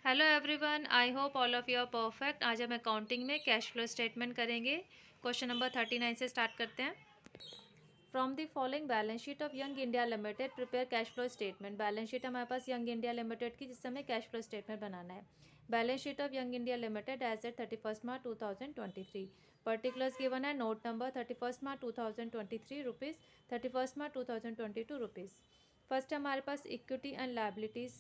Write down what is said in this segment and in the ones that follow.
Hello everyone, I hope all of you are perfect. आज हम accounting में cash flow statement करेंगे। Question number 39 से स्टार्ट करते हैं। From the following balance sheet of Young India Limited prepare cash flow statement. Balance sheet हमारे पास young India limited की, जिससे हमें कैश फ्लो स्टेटमेंट बनाना है। Balance sheet of Young India Limited as at 31 March 2023। Particulars given है। Note number 31 March 2023 rupees, 31 March 2022 rupees. First हमारे पास इक्विटी एंड लायबिलिटीज़,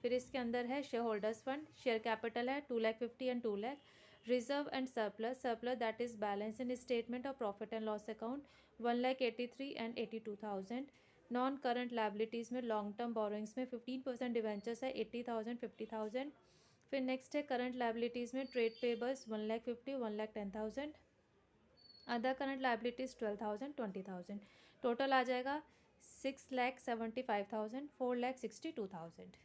फिर इसके अंदर है shareholders fund. Share capital है 2,50,000 and 2,00,000। Reserve and surplus, surplus that is balance in statement of profit and loss account 1,83,000 and 82,000। Non current liabilities में long term borrowings में 15% debentures है 80,000 50,000। फिर next है करंट लाइबिलिटीज़ में trade payables 1,50,000 1,10,000। Other current liabilities 12,000 20,000। Total आ जाएगा 6,75,000 4,62,000।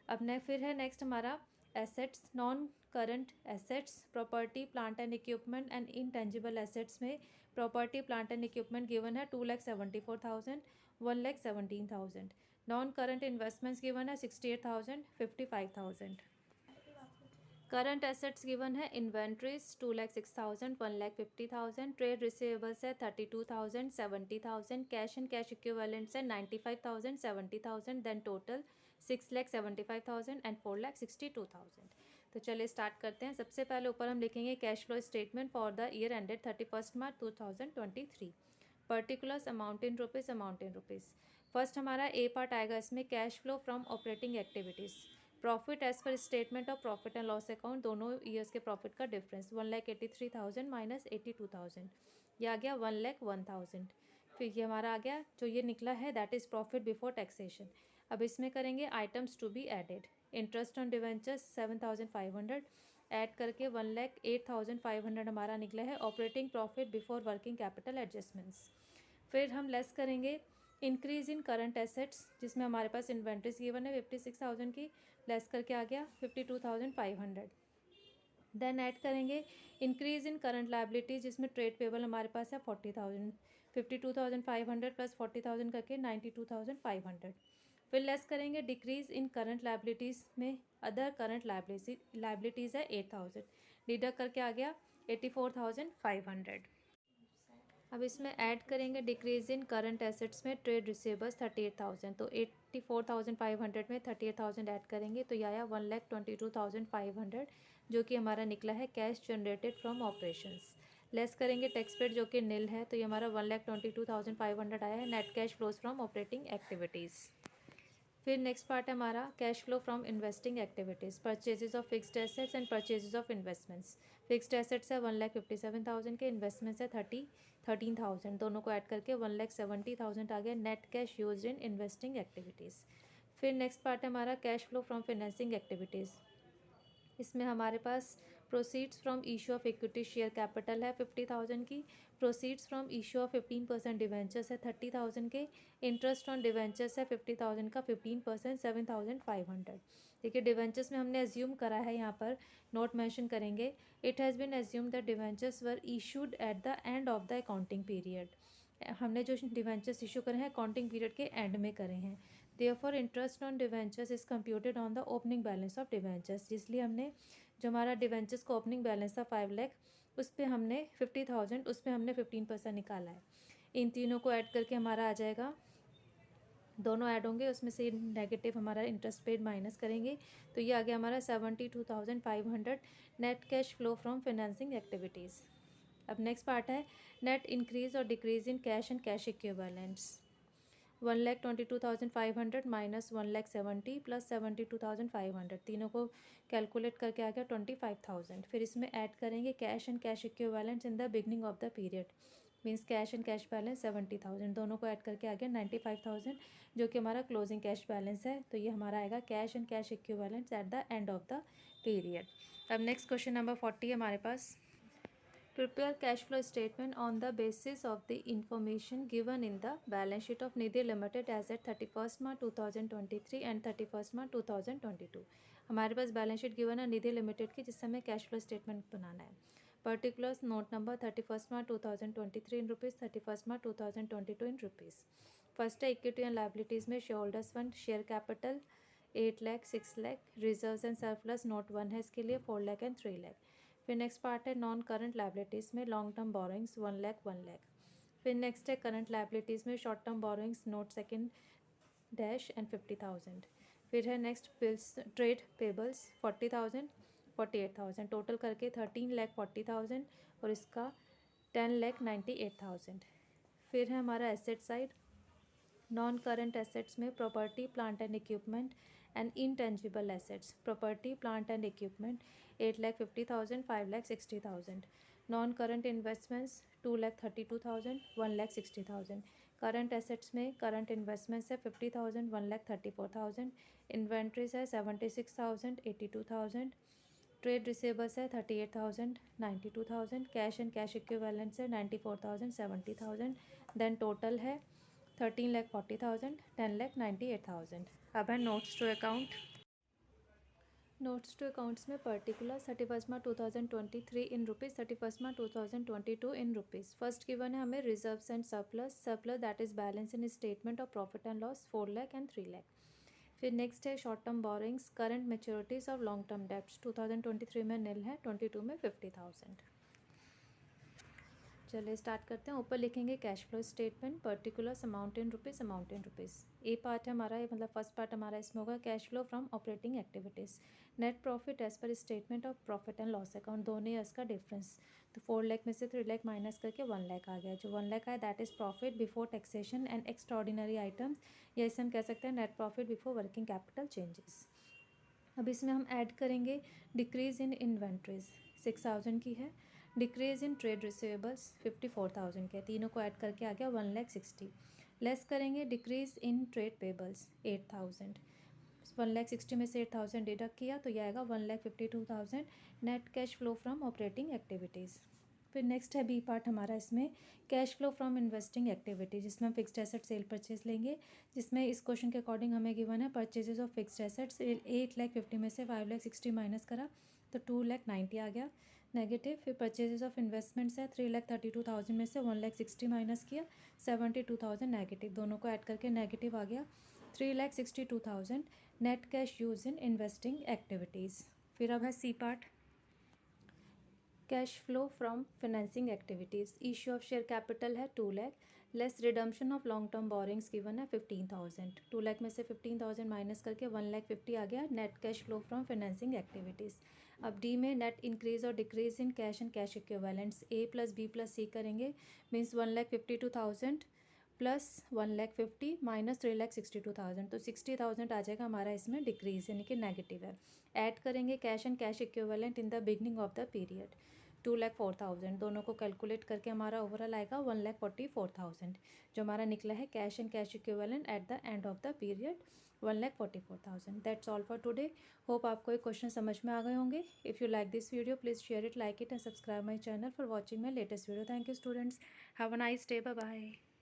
अब ने फिर है नेक्स्ट हमारा assets, non current assets, property plant and equipment and intangible assets में property plant and equipment given है 2,74,000 1,17,000। नॉन करंट इन्वेस्टमेंट्स गिवन है 68,000 55,000। करंट एसेट्स गिवन है इन्वेंट्रीज 2,06,000 1,50,000। ट्रेड रिसीवेबल्स है 32,000 70,000। कैश एंड कैश इक्विवेलेंट्स है 95,000 70,000। Then total 6,75,000 and 4,62,000। तो चलिए start करते हैं। सबसे पहले ऊपर हम लिखेंगे cash flow statement for the year ended 31 March 2023। Particulars amount in rupees, amount in rupees. First हमारा ए पार्ट आएगा इसमें, cash flow from operating activities. Profit as per statement of profit and loss account, दोनों years के profit का difference 1,83,000 minus 82,000, ये आ गया 1,01,000। फिर ये हमारा आ गया जो ये निकला है that is profit before taxation. अब इसमें करेंगे items to be added. Interest on debentures 7,500 add करके 1,08,500 हमारा निकला है operating profit before working capital adjustments. फिर हम लेस करेंगे इंक्रीज इन करंट एसेट्स, जिसमें हमारे पास इन्वेंट्रीज गिवन है 56,000 की, लेस करके आ गया 52,500। देन ऐड करेंगे इंक्रीज इन करंट लाइबिलिटीज, जिसमें ट्रेड पेबल हमारे पास है 40,000, 52,500 प्लस 40,000 करके 92,500। फिर लेस करेंगे डिक्रीज इन करंट लाइबिलिटीज़ में अदर करंट लाइबिलिटीज़ है 8,000, डिडक्ट करके आ गया 84,500। अब इसमें ऐड करेंगे डिक्रीज इन करंट एसेट्स में ट्रेड रिसीवेबल्स 38,000, तो 84,500 में 38,000 ऐड करेंगे तो यह आया 1,22,500, जो कि हमारा निकला है cash generated from operations. Less करेंगे टैक्स पेड जो कि नील है, तो ये हमारा 1,22,500 आया है net cash flows from operating activities. फिर नेक्स्ट पार्ट है हमारा cash flow from investing activities, purchases of fixed assets and purchases of investments. Fixed assets है 1,57,000 के, इन्वेस्टमेंट्स है 13,000, दोनों को ऐड करके 1,70,000 आ गया net cash used in investing activities. फिर नेक्स्ट पार्ट है हमारा cash flow from financing activities. इसमें हमारे पास proceeds from issue of equity share capital है 50,000 की, proceeds from issue of 15% debentures है 30,000 के, इंटरेस्ट ऑन डिवेंचर्स है 50,000 का 15% 7,500। देखिए डिवेंचर्स में हमने एज्यूम करा है, यहाँ पर नोट मेंशन करेंगे, it has been assume the debentures were issued at the end of the accounting period. हमने जो डिवेंचर्स इशू करे हैं अकाउंटिंग पीरियड के एंड में करे हैं। Therefore interest on debentures is computed on the opening balance of debentures, इसलिए हमने जो हमारा डिवेंचर्स का ओपनिंग बैलेंस था 5 लाख, उस पर हमने 50,000 उस पर हमने 15% निकाला है। इन तीनों को ऐड करके हमारा आ जाएगा, दोनों ऐड होंगे उसमें से नेगेटिव हमारा इंटरेस्ट पेड माइनस करेंगे, तो ये आ गया हमारा 72,500 net cash flow from financing activities. अब नेक्स्ट पार्ट है नेट इंक्रीज और decrease in cash and cash equivalents. 1,22,500 minus 1,70,000 plus 72,500, तीनों को कैलकुलेट करके आ गया 25,000। फिर इसमें ऐड करेंगे cash and cash equivalents in the beginning of the period, means cash and cash balance 70,000, दोनों को ऐड करके आ गया 95,000, जो कि हमारा क्लोजिंग कैश बैलेंस है। तो ये हमारा आएगा cash and cash equivalents eight the end of the period. अब नेक्स्ट क्वेश्चन नंबर 40 है हमारे पास, prepare cash flow statement on the basis of the information given in the balance sheet of Nidhi Limited as at 31st March 2023 and 31st March 2022। हमारे पास balance sheet given है निधि limited की, जिससे हमें cash flow statement बनाना है। Particulars note number 31st March 2023 in rupees, 31st March 2022 in rupees. First है equity and liabilities में share holders fund, share capital, 8 lakh, 6 lakh. Reserves and surplus note 1 है इसके लिए 4 लाख एंड 3 लाख। फिर नेक्स्ट पार्ट है नॉन करंट लाइबिलिटीज़ में long term borrowings 1 lakh 1 lakh. फिर next है करंट लाइबिलिटीज़ में short term borrowings note second dash and 50,000। फिर है next bills trade payables 40,000 48,000, total करके 13,40,000 और इसका 10,98,000। फिर है हमारा asset side. Non current assets में property plant and equipment and intangible assets. Property plant and equipment 8,50,000 5,60,000। Non current investments 2,32,000 1,60,000। Current assets में करंट इन्वेस्टमेंट्स है 50,000 1,34,000। इन्वेंट्रीज है 76,000 82,000। ट्रेड रिसीवेबल्स है 38,000 92,000। कैश एंड कैश इक्विवेलेंट्स है 94,000 70,000। देन टोटल है 13,40,000 10,98,000। अब है notes to account. Notes to accounts में particular 31 March 2023 in rupees, 31 March 2022 in rupees. First given है हमें reserves and surplus that is balance in statement of profit and loss 4 lakh and 3 lakh. फिर next है short term borrowings current maturities of long term debts 2023 में निल है 22 में 50,000। चलिए start करते हैं। ऊपर लिखेंगे cash flow statement particulars amount in rupees. A part है हमारा, ये मतलब फर्स्ट पार्ट हमारा इसमें होगा cash flow from operating activities. Net profit as per statement of profit and loss account, दोनों ईयर्स का डिफरेंस। तो 4 लाख में से 3 लाख माइनस करके 1 लाख आ गया। जो 1 लाख आया that is profit before taxation and extraordinary items, या इसे हम कह सकते हैं net profit before working capital changes. अब इसमें हम ऐड करेंगे डिक्रीज़ इन इन्वेंट्रीज 6,000 की है, डिक्रीज इन ट्रेड रिसीवेबल्स 54,000 के, तीनों को ऐड करके आ गया 1,60,000। लेस करेंगे डिक्रीज इन ट्रेड पेबल्स 8,000, 1,60,000 में से 8,000 डिडक्ट किया तो यह आएगा 1,52,000 net cash flow from operating activities. फिर नेक्स्ट है बी पार्ट हमारा, इसमें cash flow from investing activity, जिसमें हम फिक्स्ड एसेट सेल परचेज लेंगे, जिसमें इस क्वेश्चन के अकॉर्डिंग हमें गिवन है परचेजेस ऑफ फिक्स्ड एसेट्स 8,50,000 में से 5,60,000 माइनस करा तो 2,90,000 आ गया नेगेटिव। फिर परचेजेस ऑफ इन्वेस्टमेंट्स है 3,32,000 में से 1,60,000 माइनस किया 72,000 नेगेटिव, दोनों को ऐड करके नेगेटिव आ गया 3,62,000 net cash use in investing activities. फिर अब है C part, cash flow from financing activities. Issue of share capital है 2 lakh, less redemption of long term borrowings given है 15,000। 2 लाख में से 15,000 माइनस करके 1,50,000 आ गया net cash flow from financing activities. अब डी में नेट इंक्रीज और decrease in cash and cash equivalents A plus B plus C करेंगे, मीन्स 1,52,000 प्लस 1,50,000 माइनस 3,62,000, तो 60,000 आ जाएगा हमारा इसमें डिक्रीज यानी कि नेगेटिव है। ऐड करेंगे cash and cash equivalent in the beginning of the period 2,04,000, दोनों को कैलकुलेट करके हमारा ओवरऑल आएगा 1,44,000, जो हमारा निकला है cash and cash equivalent at the end of the period 1,44,000। That's all for today. Hope आपको ये क्वेश्चन समझ में आ गए होंगे। If you like this video please share it, like it and subscribe my channel for watching my latest video. Thank you students, have a nice day, bye bye.